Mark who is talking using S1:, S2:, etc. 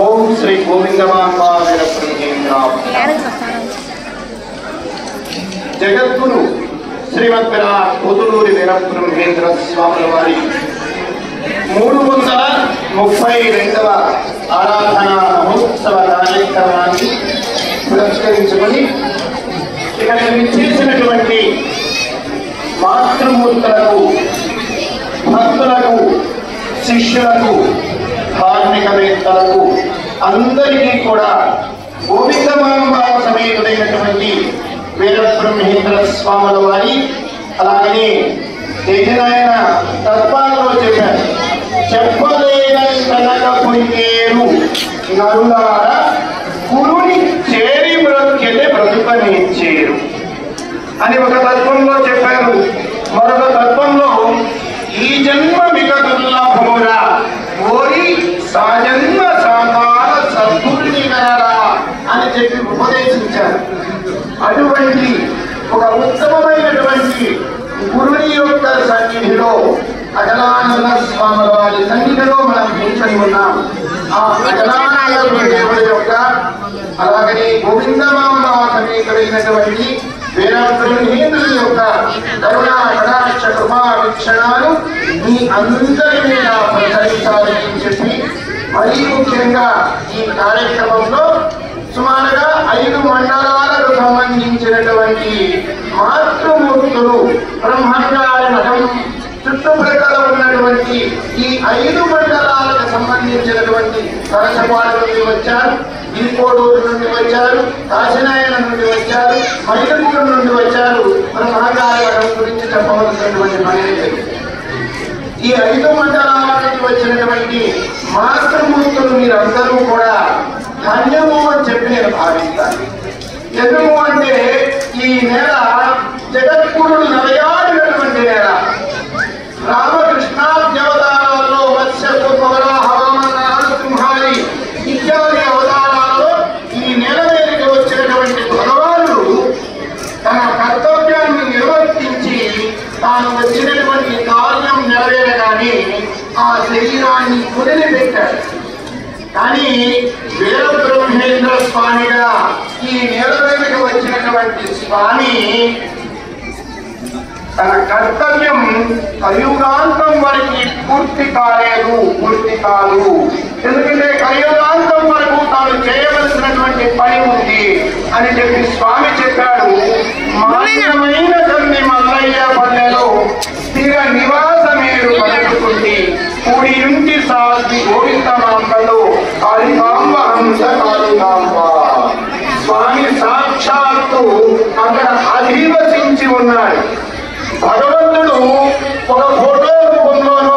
S1: ఓం శ్రీ గోవిందమాంబా వీరబ్రహ్మేంద్ర జగద్గురు శ్రీమద్ విరాట్ పొదులూరి వీరబ్రహ్మేంద్ర స్వాముల వారి 332వ ఆరాధనా మహోత్సవ కార్యక్రమాన్ని పురస్కరించుకొని ఇక్కడ చేసినటువంటి మాతృమూర్తులకు, భక్తులకు, శిష్యులకు, కార్మికవేత్తలకు అందరికీ కూడా గోవిందమాంబా సమేతుడైనటువంటి వీరబ్రహ్మేంద్ర స్వాముల వారి అలాగే ఆయన తత్వాలలో చెప్పారు, చెప్పలేనంతనక పొంగేరు నరులార గురుని చేరి బ్రతికితే బ్రతుకనిచ్చేరు అని ఒక తత్వంలో చెప్పారు. మరొక తత్వంలో ఈ జన్మ మిక దుర్లభమురా ఓరి సాజన్మ సాకార సద్గురుని కనరా అని చెప్పి ఉపదేశించారు. అటువంటి ఒక ఉత్తమమైనటువంటి గురుని యొక్క సన్నిధిలో అజలానంద స్వాముల వారి సన్నిధిలో మనం కూర్చొని ఉన్నాం. ఆ అజలానంద దేవుడి యొక్క అలాగనే గోవిందమాంబా సమేతుడైనటువంటి వీరబ్రహ్మేంద్రుని యొక్క కరుణా కటాక్ష కృపా వీక్షణాలు మీ అందరి మీద ప్రసరించాలని చెప్పి మరీ ముఖ్యంగా ఈ కార్యక్రమంలో సుమారుగా 5 మండలాలకు సంబంధించినటువంటి మాతృమూర్తులు బ్రహ్మంగారి మఠం చుట్టుప్రక్కల ఉన్నటువంటి ఈ 5 మండలాలకు సంబంధించినటువంటి కలశపాడు నుండి వచ్చారు, ఈకోడూరు నుండి వచ్చారు, కాశీనాయన నుండి వచ్చారు, మైలపూరు నుండి వచ్చారు. బ్రహ్మంగారి మఠం గురించి చెప్పవలసినటువంటి పని లేదు. ఈ 5 మండలాల నుండి వచ్చినటువంటి మాతృమూర్తులు మీరందరూ కూడా ధన్యము అని చెప్పి నేను భావిస్తాను. ఎందుకు అంటే ఈ నేల జగద్గురుడు నడయాడినటువంటి నేల. రామకృష్ణాద్యవతారాల్లో మత్స్య వరాహ వామన నరసింహాది ఇత్యాది అవతారాల్లో ఈ నేల మీదకి వచ్చినటువంటి భగవానుడు తన కర్తవ్యాన్ని నిర్వర్తించి తాను వచ్చినటువంటి కార్యం నెరవేరగానే ఆ శరీరాన్ని వదిలిపెట్టాడు. కానీ వీరబ్రహ్మేంద్ర స్వామిగా ఈ నేల మీదకి వచ్చినటువంటి స్వామి తన కర్తవ్యం కలియుగాంతం వరకు పూర్తి కాలేదు, పూర్తి కాదు. ఎందుకంటే కలియుగాంతం వరకు తాను చేయవలసినటువంటి పని ఉంది అని చెప్పి స్వామి చెప్పాడు. మాన్యమైన తల్లి మల్లయ్య పల్లెలో స్థిర నివాసమేరు పలుకుతుంది కూడి నుండి సాధి గోవిందమాంబలో కాళికాంబ హంస కాళికాంబ. స్వామి సాక్షాత్తు అక్కడ అధివసించి ఉన్నాడు. భగవంతుడు ఒక ఫోటో